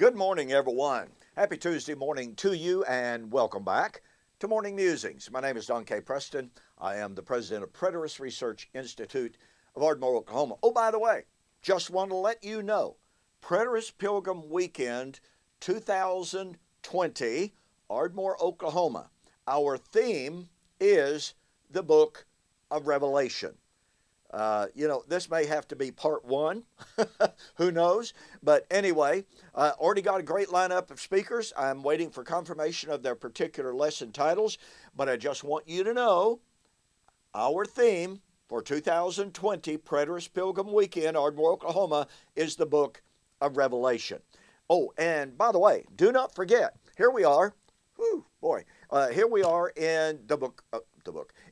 Good morning, everyone. Happy Tuesday morning to you, and welcome back to Morning Musings. My name is Don K. Preston. I am the president of Preterist Research Institute of Ardmore, Oklahoma. Oh, by the way, just want to let you know, Preterist Pilgrim Weekend 2020, Ardmore, Oklahoma. Our theme is the book of Revelation. This may have to be part one. Who knows? But anyway, already got a great lineup of speakers. I'm waiting for confirmation of their particular lesson titles. But I just want you to know our theme for 2020 Preterist Pilgrim Weekend, Ardmore, Oklahoma, is the book of Revelation. Oh, and by the way, do not forget, here we are. Here we are in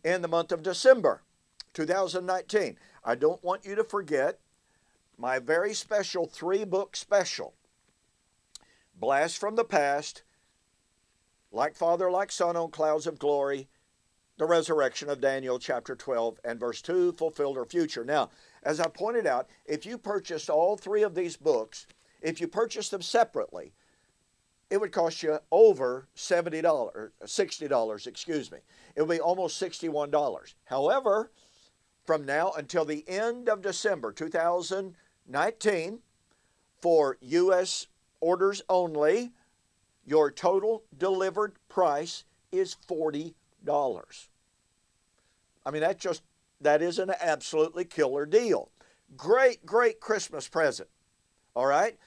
in the month of December 2019. I don't want you to forget my very special 3-book special, Blast from the Past, Like Father, Like Son on Clouds of Glory, the Resurrection of Daniel chapter 12 and verse 2, Fulfilled or Future. Now, as I pointed out, if you purchased all 3 of these books, if you purchased them separately, it would cost you over $60, excuse me. It would be almost $61. However, from now until the end of December 2019, for U.S. orders only, your total delivered price is $40. I mean, that is an absolutely killer deal. Great, great Christmas present. All right?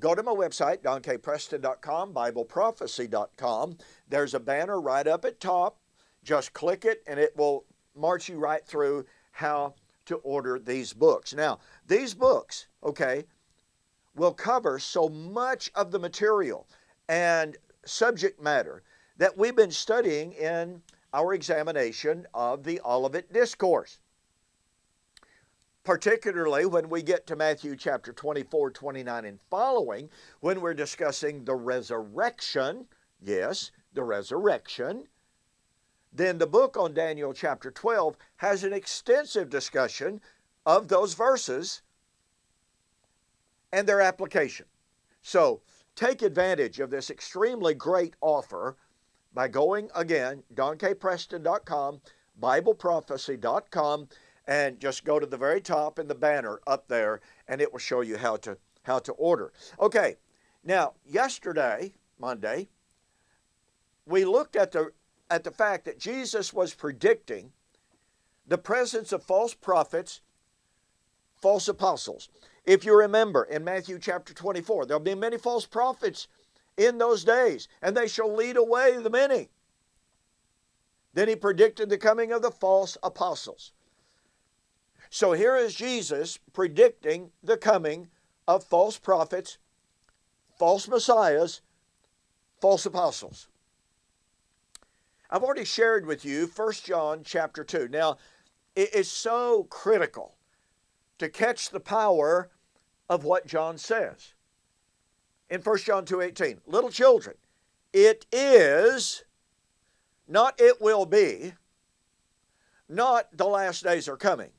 Go to my website, donkpreston.com, bibleprophecy.com. There's a banner right up at top. Just click it, and it will march you right through how to order these books. Now, these books, will cover so much of the material and subject matter that we've been studying in our examination of the Olivet Discourse. Particularly when we get to Matthew chapter 24, 29 and following, when we're discussing the resurrection, yes, the resurrection, then the book on Daniel chapter 12 has an extensive discussion of those verses and their application. So take advantage of this extremely great offer by going, again, donkpreston.com, bibleprophecy.com, and just go to the very top in the banner up there, and it will show you how to order. Okay, now yesterday, Monday, we looked at the fact that Jesus was predicting the presence of false prophets, false apostles. If you remember in Matthew chapter 24, there'll be many false prophets in those days, and they shall lead away the many. Then he predicted the coming of the false apostles. So here is Jesus predicting the coming of false prophets, false messiahs, false apostles. I've already shared with you 1 John chapter 2. Now, it is so critical to catch the power of what John says. In 1 John 2:18, little children, it is, not it will be, not the last days are coming.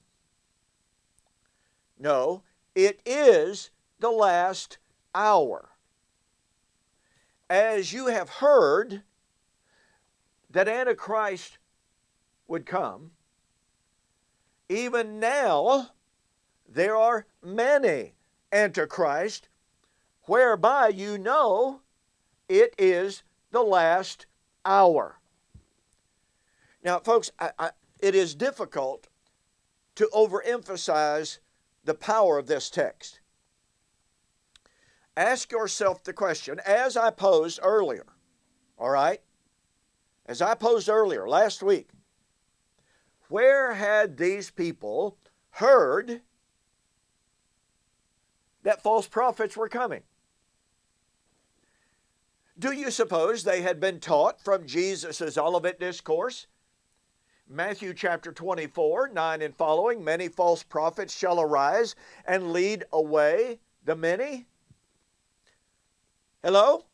No, it is the last hour. As you have heard that Antichrist would come, even now there are many Antichrists, whereby you know it is the last hour. Now, folks, it is difficult to overemphasize the power of this text. Ask yourself the question, as I posed earlier, all right? As I posed earlier last week, where had these people heard that false prophets were coming? Do you suppose they had been taught from Jesus' Olivet Discourse? Matthew chapter 24, 9 and following, many false prophets shall arise and lead away the many. Hello?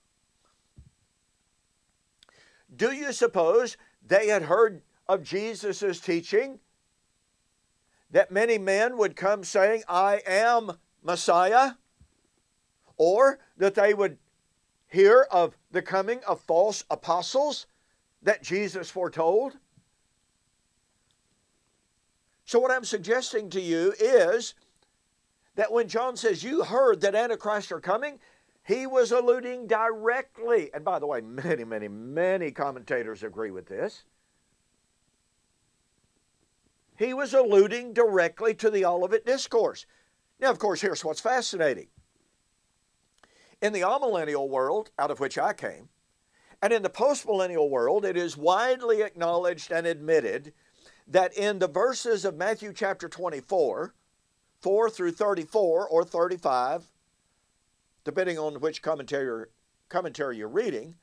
Do you suppose they had heard of Jesus' teaching that many men would come saying, I am Messiah? Or that they would hear of the coming of false apostles that Jesus foretold? So what I'm suggesting to you is that when John says you heard that Antichrist are coming, he was alluding directly, and by the way, many commentators agree with this. He was alluding directly to the Olivet Discourse. Now, of course, here's what's fascinating. In the amillennial world, out of which I came, and in the postmillennial world, it is widely acknowledged and admitted that in the verses of Matthew chapter 24, 4 through 34 or 35, depending on which commentary you're reading,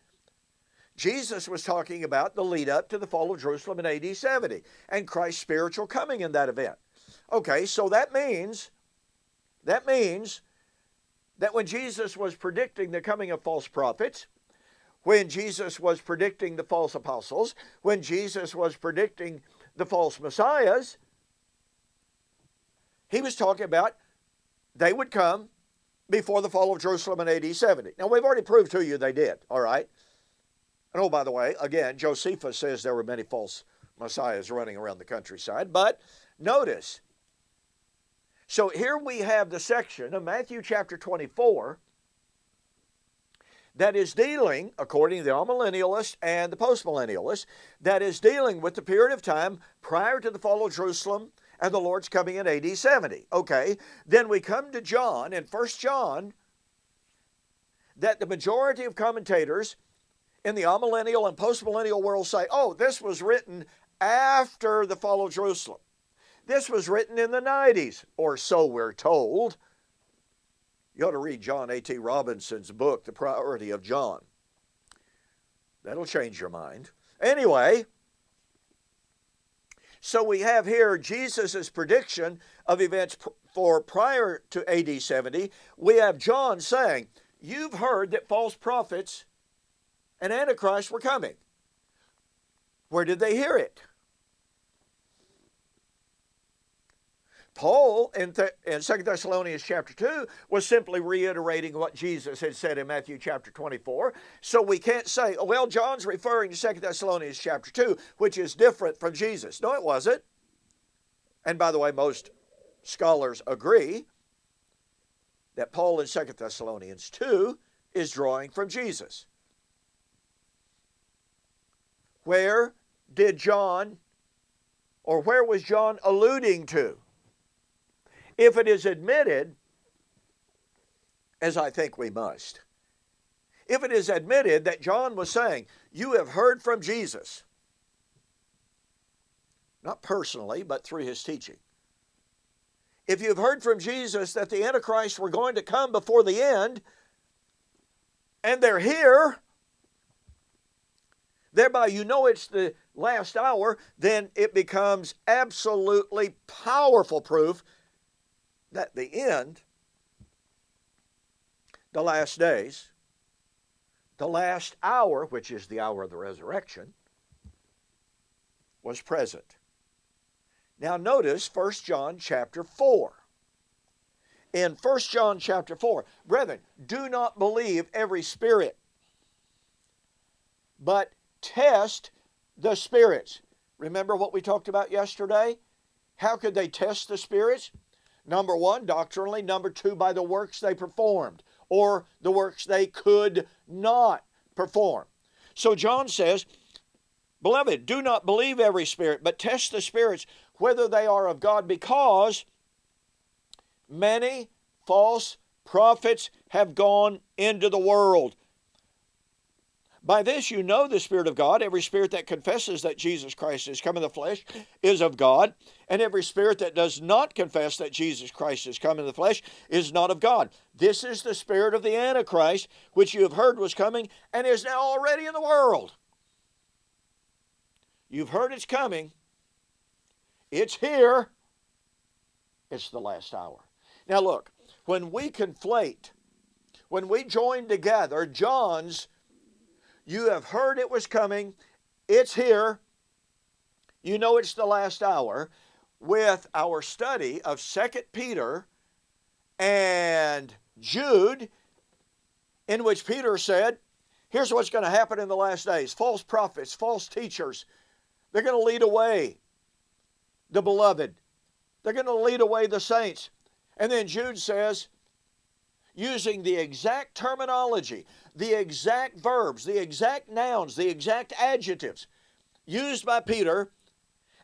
Jesus was talking about the lead up to the fall of Jerusalem in AD 70 and Christ's spiritual coming in that event. Okay, so that means that when Jesus was predicting the coming of false prophets, when Jesus was predicting the false apostles, when Jesus was predicting the false messiahs, he was talking about they would come before the fall of Jerusalem in AD 70. Now, we've already proved to you they did, all right? And oh, by the way, again, Josephus says there were many false messiahs running around the countryside. But notice, so here we have the section of Matthew chapter 24 that is dealing, according to the amillennialists and the postmillennialists, that is dealing with the period of time prior to the fall of Jerusalem and the Lord's coming in AD 70. Okay, then we come to John, in 1 John, that the majority of commentators in the amillennial and postmillennial world say, oh, this was written after the fall of Jerusalem. This was written in the 90s, or so we're told. You ought to read John A.T. Robinson's book, The Priority of John. That'll change your mind. Anyway, so we have here Jesus' prediction of events for prior to AD 70. We have John saying, you've heard that false prophets and Antichrist were coming. Where did they hear it? Paul in 2 Thessalonians chapter 2 was simply reiterating what Jesus had said in Matthew chapter 24. So we can't say, oh, well, John's referring to 2 Thessalonians chapter 2, which is different from Jesus. No, it wasn't. And by the way, most scholars agree that Paul in 2 Thessalonians 2 is drawing from Jesus. Where did John, or where was John alluding to? If it is admitted, as I think we must, if it is admitted that John was saying, you have heard from Jesus, not personally, but through his teaching. If you've heard from Jesus that the Antichrist were going to come before the end, and they're here, thereby you know it's the last hour, then it becomes absolutely powerful proof that the end, the last days, the last hour, which is the hour of the resurrection, was present. Now notice 1 John chapter 4. In 1 John chapter 4, brethren, do not believe every spirit, but test the spirits. Remember what we talked about yesterday? How could they test the spirits? Number one, doctrinally. Number two, by the works they performed, or the works they could not perform. So John says, beloved, do not believe every spirit, but test the spirits, whether they are of God, because many false prophets have gone into the world. By this you know the Spirit of God. Every spirit that confesses that Jesus Christ is come in the flesh is of God. And every spirit that does not confess that Jesus Christ is come in the flesh is not of God. This is the spirit of the Antichrist, which you have heard was coming and is now already in the world. You've heard it's coming. It's here. It's the last hour. Now look, when we conflate, when we join together John's you have heard it was coming, it's here, you know it's the last hour, with our study of 2 Peter and Jude, in which Peter said, here's what's going to happen in the last days. False prophets, false teachers, they're going to lead away the beloved. They're going to lead away the saints. And then Jude says, using the exact terminology, the exact verbs, the exact nouns, the exact adjectives used by Peter.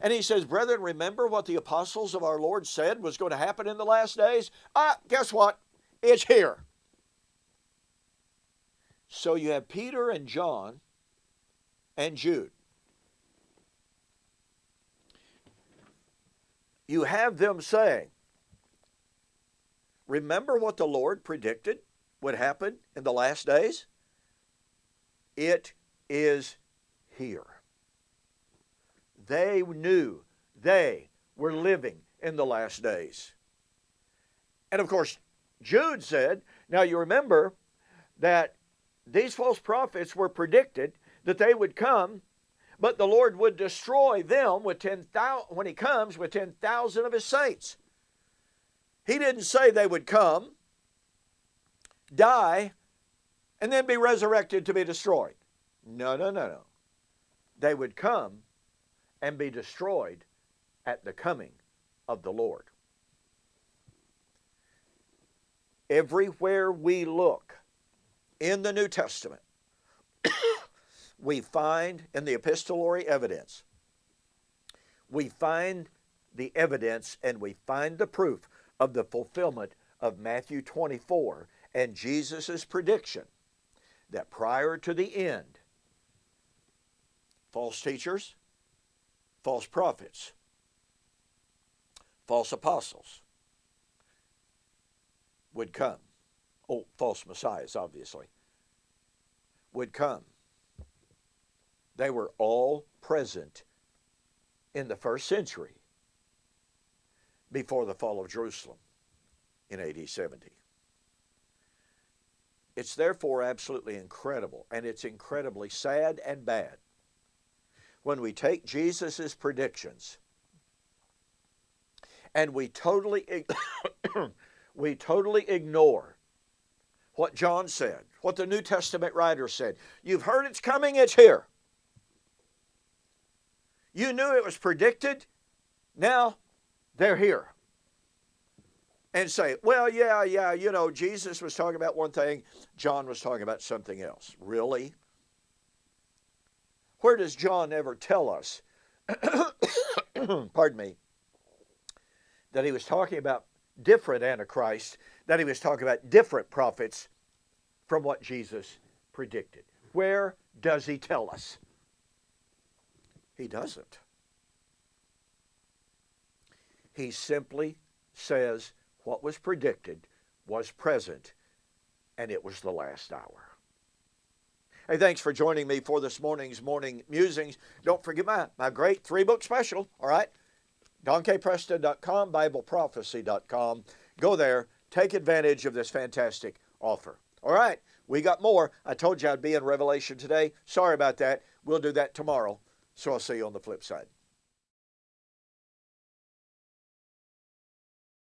And he says, brethren, remember what the apostles of our Lord said was going to happen in the last days? Guess what? It's here. So you have Peter and John and Jude. You have them saying, remember what the Lord predicted would happen in the last days? It is here. They knew they were living in the last days. And of course, Jude said, now you remember that these false prophets were predicted that they would come, but the Lord would destroy them with 10,000 when he comes with 10,000 of his saints. He didn't say they would come, die, and then be resurrected to be destroyed. No. They would come and be destroyed at the coming of the Lord. Everywhere we look in the New Testament, we find in the epistolary evidence, we find the evidence and we find the proof of the fulfillment of Matthew 24 and Jesus' prediction that prior to the end, false teachers, false prophets, false apostles would come. Oh, false messiahs, obviously, would come. They were all present in the first century before the fall of Jerusalem in AD 70. It's therefore absolutely incredible, and it's incredibly sad and bad when we take Jesus' predictions and we totally ignore what John said, what the New Testament writer said. You've heard it's coming, it's here. You knew it was predicted, now they're here. And say, well, yeah, Jesus was talking about one thing, John was talking about something else. Really? Where does John ever tell us, pardon me, that he was talking about different antichrists, that he was talking about different prophets from what Jesus predicted? Where does he tell us? He doesn't. He simply says what was predicted was present, and it was the last hour. Hey, thanks for joining me for this morning's Morning Musings. Don't forget my great 3-book special, all right? DonKPreston.com, BibleProphecy.com. Go there. Take advantage of this fantastic offer. All right, we got more. I told you I'd be in Revelation today. Sorry about that. We'll do that tomorrow. So I'll see you on the flip side.